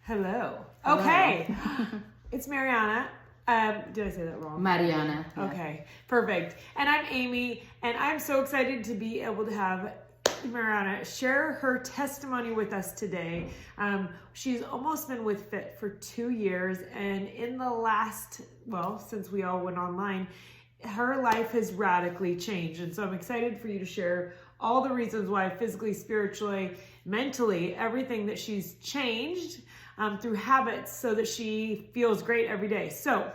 Hello. Hello. Okay. It's Mariana. Did I say that wrong? Mariana. Yeah. Okay, perfect. And I'm Amy, and I'm so excited to be able to have Mariana share her testimony with us today. She's almost been with Fit for 2 years, and in the last, since we all went online, her life has radically changed. And so I'm excited for you to share all the reasons why physically, spiritually, mentally, everything that she's changed through habits so that she feels great every day. So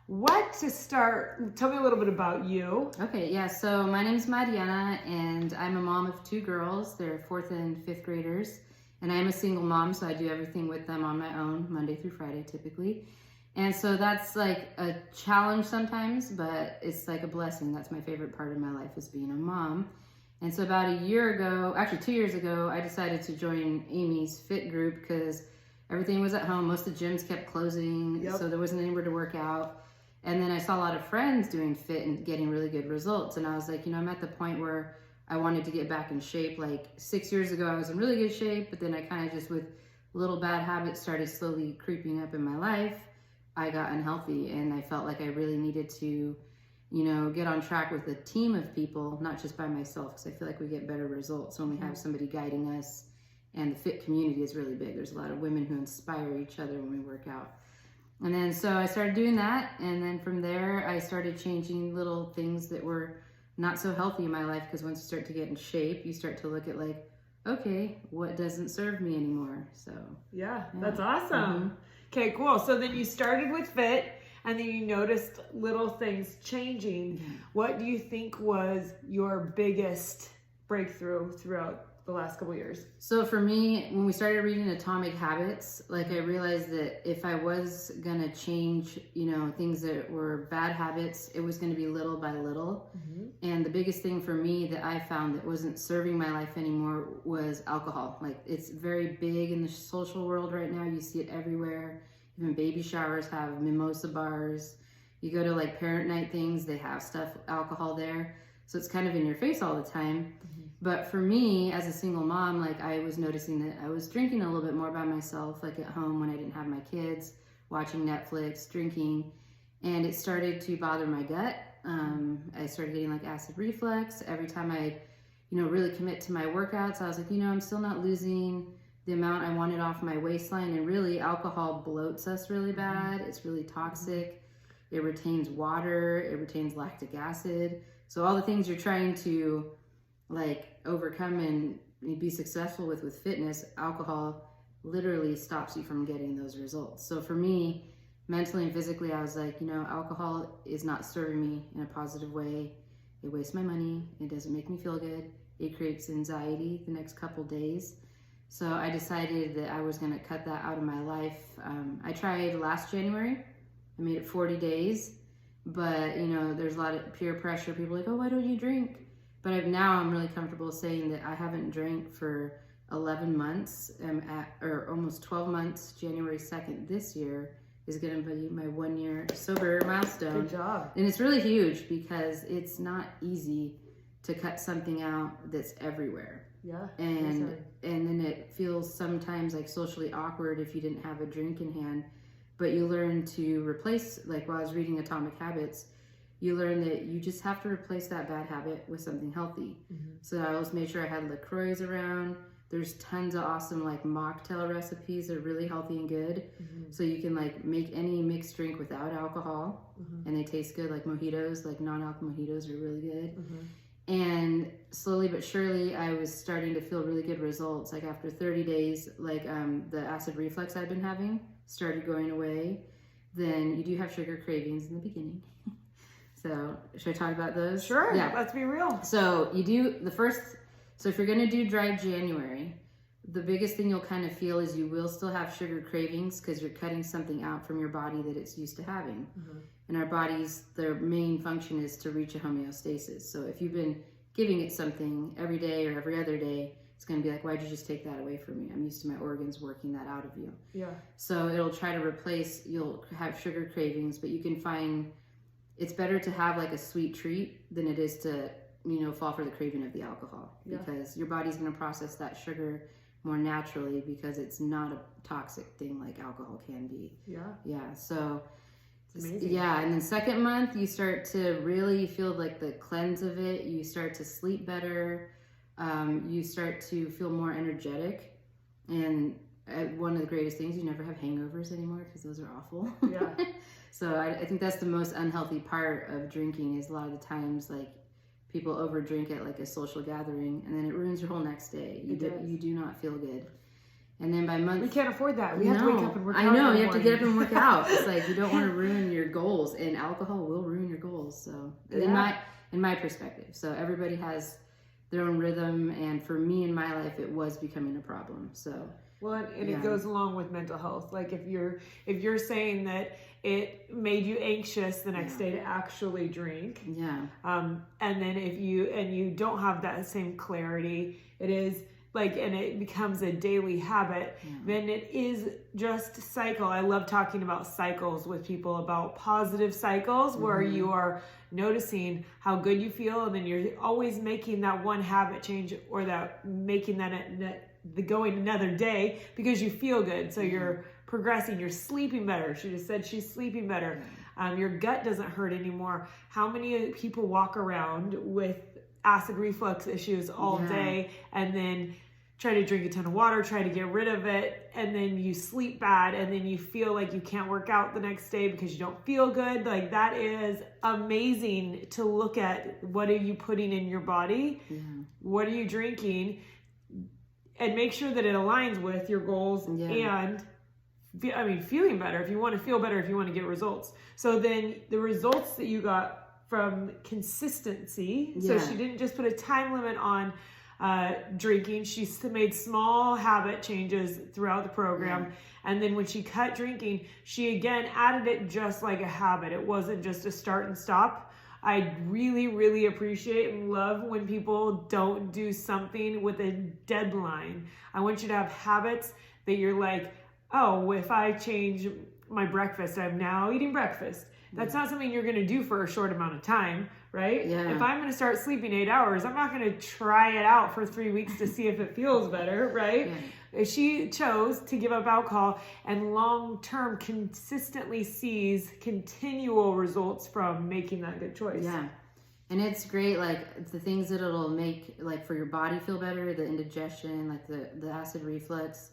tell me a little bit about you. Okay, yeah, so my name is Mariana, and I'm a mom of 2 girls. They're 4th and 5th graders, and I'm a single mom, so I do everything with them on my own, Monday through Friday, typically. And so that's like a challenge sometimes, but it's like a blessing. That's my favorite part of my life, is being a mom. And so about 2 years ago, I decided to join Amy's Fit group because everything was at home. Most of the gyms kept closing, so there wasn't anywhere to work out. And then I saw a lot of friends doing Fit and getting really good results. And I was like, I'm at the point where I wanted to get back in shape. Like 6 years ago, I was in really good shape, but then I kind of just, with little bad habits, started slowly creeping up in my life. I got unhealthy, and I felt like I really needed to, get on track with a team of people, not just by myself, because I feel like we get better results when we have somebody guiding us. And the Fit community is really big. There's a lot of women who inspire each other when we work out. And then so I started doing that, and then from there I started changing little things that were not so healthy in my life, because once you start to get in shape, you start to look at like, okay, what doesn't serve me anymore? So yeah. That's awesome. Okay, cool. So then you started with Fit, and then you noticed little things changing. What do you think was your biggest breakthrough throughout the last couple of years? So for me, when we started reading Atomic Habits, I realized that if I was gonna change, things that were bad habits, it was gonna be little by little. And the biggest thing for me that I found that wasn't serving my life anymore was alcohol. Like, it's very big in the social world right now. You see it everywhere. Even baby showers have mimosa bars. You go to like parent night things, they have alcohol there. So it's kind of in your face all the time. But for me, as a single mom, I was noticing that I was drinking a little bit more by myself, like at home when I didn't have my kids, watching Netflix, drinking, and it started to bother my gut. I started getting like acid reflux. Every time I, really commit to my workouts, I was like, I'm still not losing the amount I wanted off my waistline. And really, alcohol bloats us really bad. It's really toxic. It retains water. It retains lactic acid. So all the things you're trying to overcome and be successful with fitness, alcohol literally stops you from getting those results. So for me, mentally and physically, I was like, alcohol is not serving me in a positive way. It wastes my money. It doesn't make me feel good. It creates anxiety the next couple days. So I decided that I was going to cut that out of my life. I tried last January. I made it 40 days, but there's a lot of peer pressure. People are like, oh, why don't you drink? But now I'm really comfortable saying that I haven't drank for 11 months. Or almost 12 months. January 2nd this year is going to be my 1 year sober milestone. Good job. And it's really huge because it's not easy to cut something out that's everywhere. Yeah. And then it feels sometimes like socially awkward if you didn't have a drink in hand. But you learn to replace, while I was reading Atomic Habits, you learn that you just have to replace that bad habit with something healthy. So I always made sure I had LaCroix around. There's tons of awesome mocktail recipes that are really healthy and good. So you can make any mixed drink without alcohol, and they taste good, like mojitos, non-alcohol mojitos are really good. And slowly but surely, I was starting to feel really good results. After 30 days, the acid reflux I'd been having started going away. Then you do have sugar cravings in the beginning. So should I talk about those? Sure. Yeah. Let's be real. So you do so if you're going to do dry January, the biggest thing you'll kind of feel is you will still have sugar cravings because you're cutting something out from your body that it's used to having. And our bodies, their main function is to reach a homeostasis. So if you've been giving it something every day or every other day, it's going to be like, why'd you just take that away from me? I'm used to my organs working that out of you. Yeah. So it'll try to replace, you'll have sugar cravings, but you can find it's better to have a sweet treat than it is to, fall for the craving of the alcohol, because your body's going to process that sugar more naturally because it's not a toxic thing like alcohol can be. Yeah. So amazing. Yeah, and then second month you start to really feel like the cleanse of it. You start to sleep better. You start to feel more energetic, and one of the greatest things, you never have hangovers anymore because those are awful. Yeah. So I think that's the most unhealthy part of drinking is a lot of the times like people overdrink at like a social gathering and then it ruins your whole next day. You do not feel good. And then by month... We can't afford that. We have to wake up and work out. I know, you have to get up and work out. It's like you don't want to ruin your goals, and alcohol will ruin your goals. So in my perspective. So everybody has their own rhythm, and for me in my life it was becoming a problem. So well, and it goes along with mental health. Like if you're saying that it made you anxious the next day to actually drink, and then if you don't have that same clarity, it is like, and it becomes a daily habit, then it is just cycle. I love talking about cycles with people, about positive cycles where you are noticing how good you feel, and then you're always making that one habit change, or that making the going another day because you feel good. So you're progressing, you're sleeping better. She just said she's sleeping better. Your gut doesn't hurt anymore. How many people walk around with acid reflux issues all day and then try to drink a ton of water, try to get rid of it, and then you sleep bad, and then you feel like you can't work out the next day because you don't feel good? Like, that is amazing to look at. What are you putting in your body? What are you drinking? And make sure that it aligns with your goals and feeling better. If you want to feel better, if you want to get results. So then the results that you got from consistency. So she didn't just put a time limit on drinking. She made small habit changes throughout the program. And then when she cut drinking, she again added it just like a habit. It wasn't just a start and stop. I really, really appreciate and love when people don't do something with a deadline. I want you to have habits that you're like, oh, if I change my breakfast, I'm now eating breakfast. That's not something you're going to do for a short amount of time, right? If I'm going to start sleeping 8 hours, I'm not going to try it out for 3 weeks to see if it feels better, right? She chose to give up alcohol and long-term consistently sees continual results from making that good choice. And it's great, like the things that it'll make, like for your body feel better, the indigestion, like the acid reflux,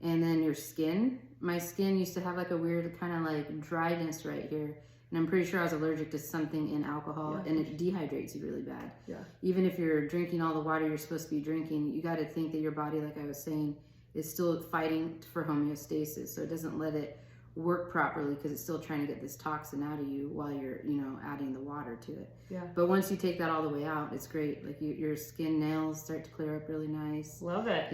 and then your skin. My skin used to have like a weird kind of like dryness right here. And I'm pretty sure I was allergic to something in alcohol, and it dehydrates you really bad. Even if you're drinking all the water you're supposed to be drinking, you got to think that your body, like I was saying, is still fighting for homeostasis. So it doesn't let it work properly because it's still trying to get this toxin out of you while you're, adding the water to it. But once you take that all the way out, it's great. Like your skin, nails start to clear up really nice. Love it.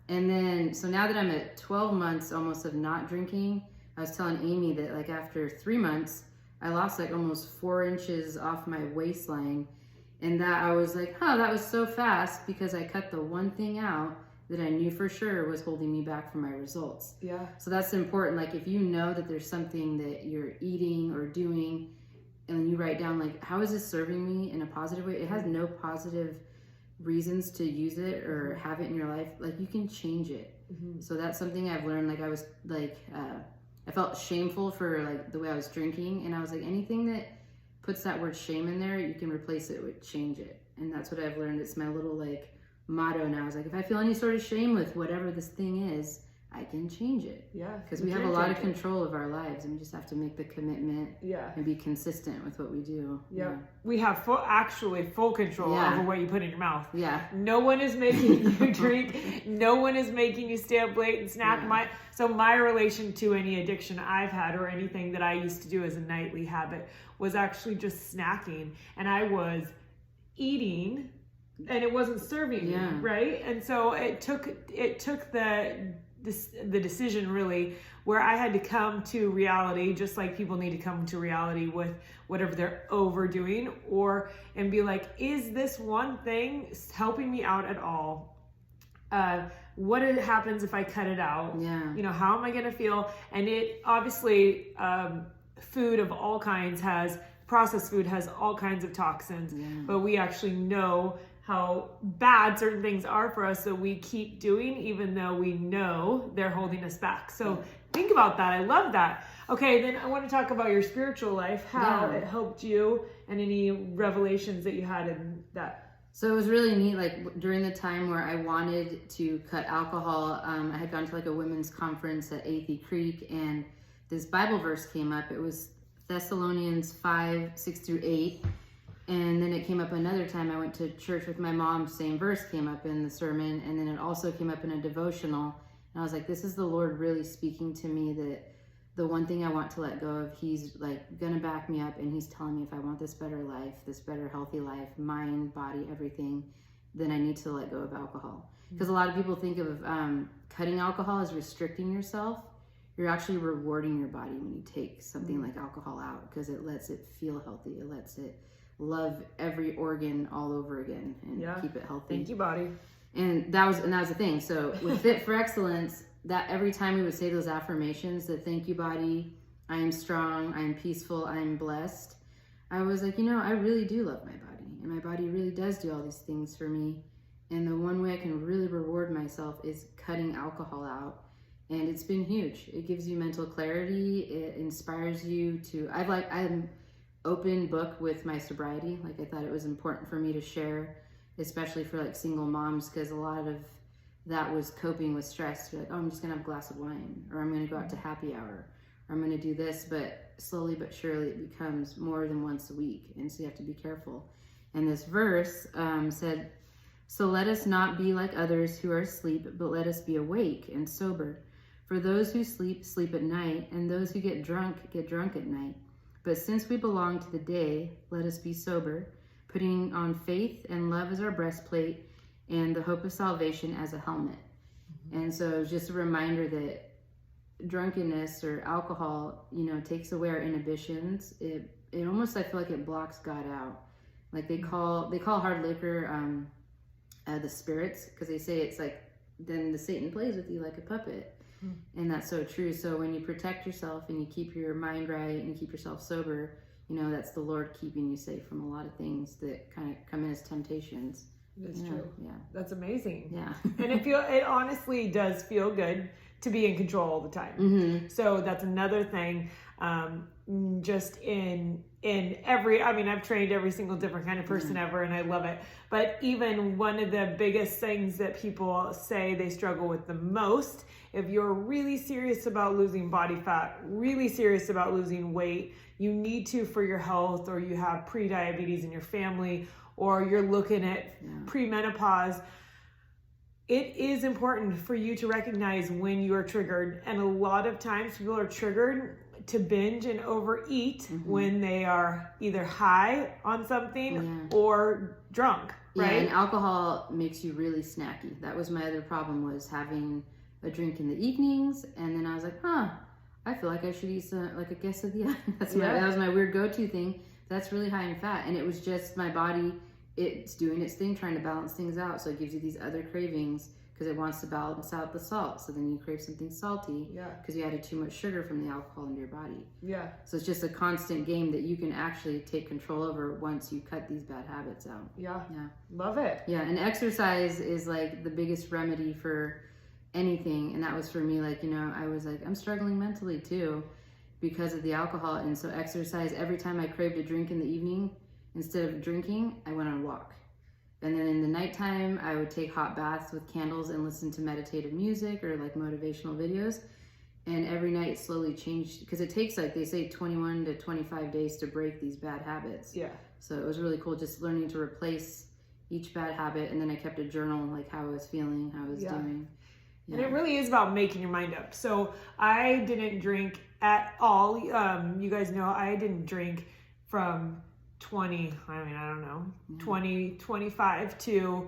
And then, so now that I'm at 12 months almost of not drinking, I was telling Amy that like after 3 months, I lost like almost 4 inches off my waistline. And that I was like, that was so fast because I cut the one thing out that I knew for sure was holding me back from my results. So that's important. Like if you know that there's something that you're eating or doing and you write down like, how is this serving me in a positive way? It has no positive reasons to use it or have it in your life. Like you can change it. So that's something I've learned. Like I was like, I felt shameful for like the way I was drinking, and I was like, anything that puts that word shame in there, you can replace it with change it. And that's what I've learned. It's my little like motto now. It's like, if I feel any sort of shame with whatever this thing is, I can change it. Because we have a lot of control of our lives, and we just have to make the commitment and be consistent with what we do. We have full control over what you put in your mouth. No one is making you drink. No one is making you stay up late and snack. My relation to any addiction I've had or anything that I used to do as a nightly habit was actually just snacking, and I was eating and it wasn't serving me, right? And so it took the decision really where I had to come to reality, just like people need to come to reality with whatever they're overdoing, and be like, is this one thing helping me out at all? What happens if I cut it out? How am I going to feel? And it obviously, food of all kinds processed food has all kinds of toxins, but we actually know how bad certain things are for us, so we keep doing even though we know they're holding us back. So think about that. I love that. Okay, then I want to talk about your spiritual life, how it helped you, and any revelations that you had in that. So it was really neat, like during the time where I wanted to cut alcohol, I had gone to like a women's conference at Athey Creek, and this Bible verse came up. It was Thessalonians 5:6-8. And then it came up another time. I went to church with my mom, same verse came up in the sermon, and then it also came up in a devotional. And I was like, this is the Lord really speaking to me, that the one thing I want to let go of, he's like gonna back me up, and he's telling me if I want this better life, this better healthy life, mind, body, everything, then I need to let go of alcohol. Because a lot of people think of cutting alcohol as restricting yourself. You're actually rewarding your body when you take something like alcohol out, because it lets it feel healthy. It lets it love every organ all over again and keep it healthy. Thank you, body. And that was the thing. So with Fit for Excellence, that every time we would say those affirmations, that thank you, body, I am strong, I am peaceful, I am blessed, I was like, I really do love my body, and my body really does do all these things for me. And the one way I can really reward myself is cutting alcohol out. And it's been huge. It gives you mental clarity. It inspires you to, I'm open book with my sobriety. Like, I thought it was important for me to share, especially for like single moms, because a lot of that was coping with stress. You're like, oh, I'm just gonna have a glass of wine, or I'm gonna go out to happy hour, or I'm gonna do this. But slowly but surely it becomes more than once a week, and so you have to be careful. And this verse said, so let us not be like others who are asleep, but let us be awake and sober. For those who sleep, sleep at night, and those who get drunk at night. But since we belong to the day, let us be sober, putting on faith and love as our breastplate, and the hope of salvation as a helmet. And so it was just a reminder that drunkenness or alcohol, takes away our inhibitions. It almost, I feel like it blocks God out. Like they call hard liquor the spirits, because they say it's like, then the Satan plays with you like a puppet. And that's so true. So when you protect yourself and you keep your mind right and you keep yourself sober, that's the Lord keeping you safe from a lot of things that kind of come in as temptations. It's true. Yeah. That's amazing. Yeah. And it honestly does feel good to be in control all the time. Mm-hmm. So that's another thing. Just in every, I've trained every single different kind of person ever, and I love it. But even one of the biggest things that people say they struggle with the most, if you're really serious about losing body fat, really serious about losing weight, you need to for your health, or you have pre-diabetes in your family, or you're looking at premenopause, it is important for you to recognize when you are triggered. And a lot of times people are triggered to binge and overeat when they are either high on something or drunk, right? Yeah, and alcohol makes you really snacky. That was my other problem, was having a drink in the evenings, and then I was like, I feel like I should eat like a quesadilla. That was my weird go-to thing. That's really high in fat, and it was just my body, it's doing its thing, trying to balance things out. So it gives you these other cravings because it wants to balance out the salt. So then you crave something salty because you added too much sugar from the alcohol into your body. Yeah. So it's just a constant game that you can actually take control over once you cut these bad habits out. Yeah. Yeah. Love it. Yeah. And exercise is like the biggest remedy for anything. And that was for me, like, I was like, I'm struggling mentally too because of the alcohol. And so exercise, every time I craved a drink in the evening, instead of drinking, I went on a walk. And then in the nighttime, I would take hot baths with candles and listen to meditative music or like motivational videos. And every night slowly changed, because it takes, like they say, 21 to 25 days to break these bad habits. Yeah. So it was really cool just learning to replace each bad habit. And then I kept a journal, like how I was feeling, how I was doing. Yeah. And it really is about making your mind up. So I didn't drink at all. You guys know I didn't drink from 25 to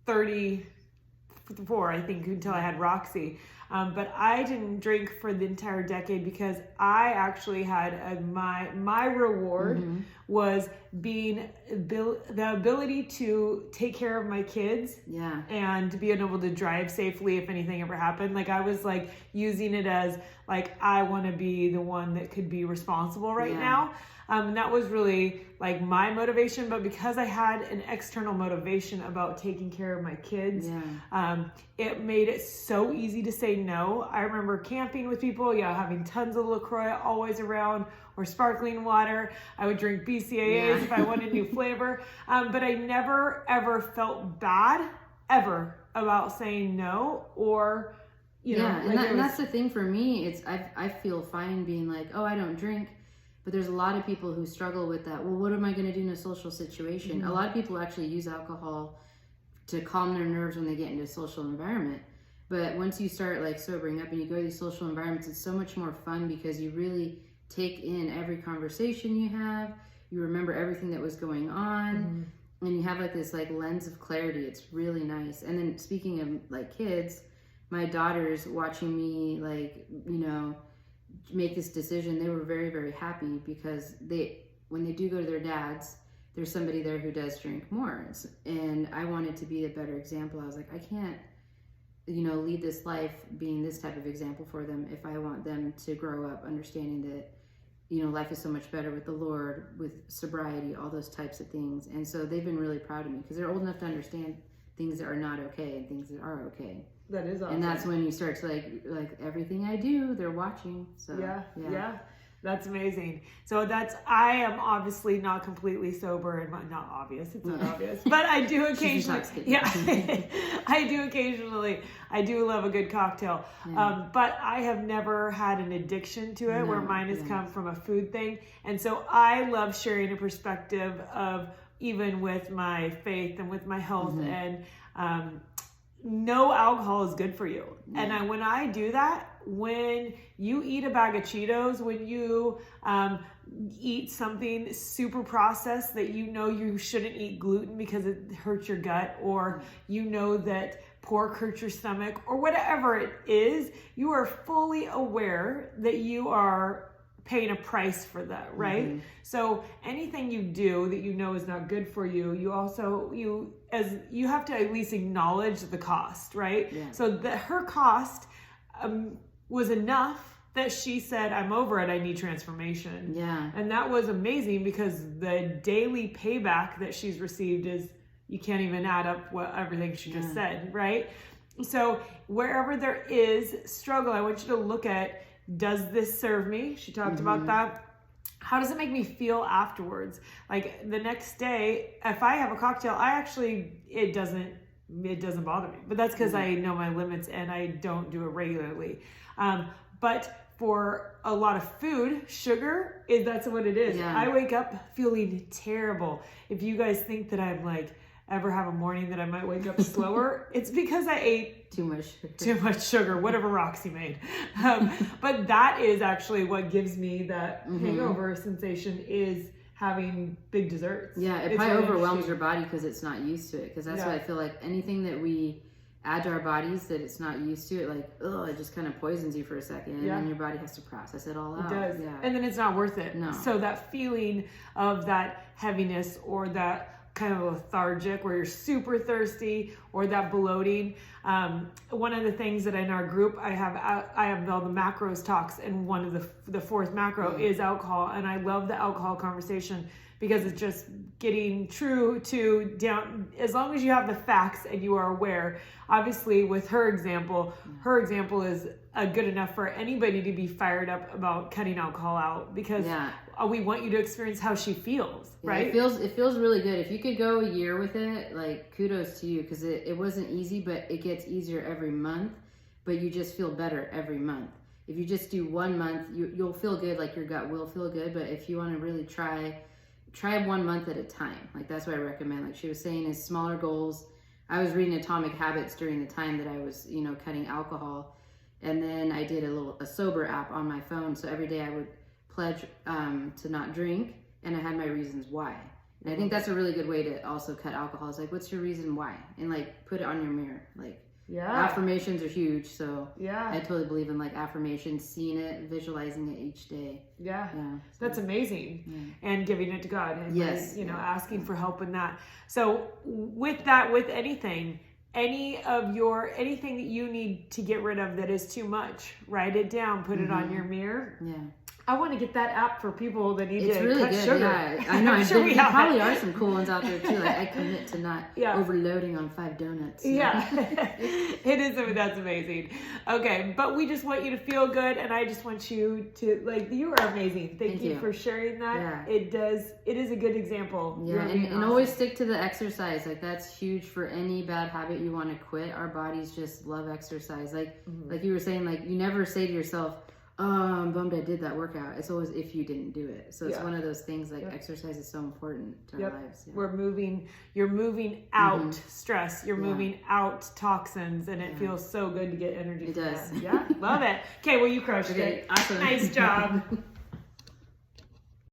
34, I think, until I had Roxy. But I didn't drink for the entire decade because I actually had my reward was being the ability to take care of my kids, and to be able to drive safely if anything ever happened. Like I was like using it as like I want to be the one that could be responsible right now. And that was really like my motivation. But because I had an external motivation about taking care of my kids, it made it so easy to say no. I remember camping with people, having tons of LaCroix always around, or sparkling water. I would drink BCAAs if I wanted new flavor. But I never, ever felt bad, ever, about saying no, or, and that's the thing for me. It's I feel fine being like, oh, I don't drink. But there's a lot of people who struggle with that. Well, what am I going to do in a social situation? A lot of people actually use alcohol to calm their nerves when they get into a social environment. But once you start like sobering up and you go to these social environments, it's so much more fun because you really take in every conversation you have. You remember everything that was going on, and you have like this like lens of clarity. It's really nice. And then speaking of like kids, my daughters watching me like, make this decision, they were very, very happy because when they do go to their dads, there's somebody there who does drink more. And I wanted to be a better example. I was like, I can't, lead this life being this type of example for them if I want them to grow up understanding that, life is so much better with the Lord, with sobriety, all those types of things. And so they've been really proud of me because they're old enough to understand things that are not okay and things that are okay. That is awesome. And that's when you start to like everything I do, they're watching. So yeah. That's amazing. So I am obviously not completely sober, and not obvious. It's not obvious, but I do occasionally. I do love a good cocktail. But I have never had an addiction to it, where mine has come from a food thing. And so I love sharing a perspective of, even with my faith and with my health, and no alcohol is good for you. And when I do that, when you eat a bag of Cheetos, when you eat something super processed that you shouldn't eat gluten because it hurts your gut, or that pork hurts your stomach, or whatever it is, you are fully aware that you are paying a price for that, right? So anything you do that is not good for you, you have to at least acknowledge the cost, right? So her cost was enough that she said, I'm over it, I need transformation. And that was amazing, because the daily payback that she's received is, you can't even add up everything she just said, right? So wherever there is struggle, I want you to look at, does this serve me? She talked about that. How does it make me feel afterwards? Like the next day, if I have a cocktail, it doesn't bother me. But that's because I know my limits and I don't do it regularly. But for a lot of food, sugar, that's what it is. I wake up feeling terrible. If you guys think that I'm like, ever have a morning that I might wake up slower, it's because I ate too much sugar, whatever Roxy made. But that is actually what gives me that hangover sensation, is having big desserts. It probably overwhelms your body because it's not used to it. Because that's why I feel like anything that we add to our bodies that it's not used to, it just kind of poisons you for a second, and then your body has to process it all out. It does. And then it's not worth it. No. So that feeling of that heaviness, or that kind of lethargic, where you're super thirsty, or that bloating. One of the things that in our group, I have all the macros talks, and one of the fourth macro is alcohol. And I love the alcohol conversation, because it's just getting true to down, as long as you have the facts and you are aware. Obviously with her example is good enough for anybody to be fired up about cutting alcohol out, because we want you to experience how she feels, right? It feels really good. If you could go a year with it, kudos to you, because it wasn't easy, but it gets easier every month, but you just feel better every month. If you just do 1 month, you'll feel good, your gut will feel good. But if you want to really try 1 month at a time. That's what I recommend. Like she was saying, is smaller goals. I was reading Atomic Habits during the time that I was, cutting alcohol. And then I did a sober app on my phone. So every day I would pledge to not drink, and I had my reasons why. And I think that's a really good way to also cut alcohol. It's what's your reason why? And put it on your mirror. Yeah. Affirmations are huge. So Yeah. I totally believe in like affirmations, seeing it, visualizing it each day. Yeah. Yeah. So, That's amazing. And giving it to God. And yes. like, asking for help in that. So with that, with anything that you need to get rid of that is too much, write it down, put it on your mirror. Yeah. I want to get that app for people that need it's to really cut good. sugar. Yeah, I know. Sure There probably are some cool ones out there too. Like I commit to not overloading on 5 donuts. Yeah, it is. That's amazing. Okay, but we just want you to feel good, and I just want you to you are amazing. Thank you for sharing that. Yeah. It is a good example. Yeah, and always stick to the exercise. Like that's huge for any bad habit you want to quit. Our bodies just love exercise. Like you were saying, like you never say to yourself, "Oh, I'm bummed I did that workout." It's always if you didn't do it. So it's one of those things. Like exercise is so important to our lives. Yeah. You're moving out stress. You're moving out toxins, and it feels so good to get energy. It does. Yeah, love it. Okay, well you crushed it. Awesome. Nice job.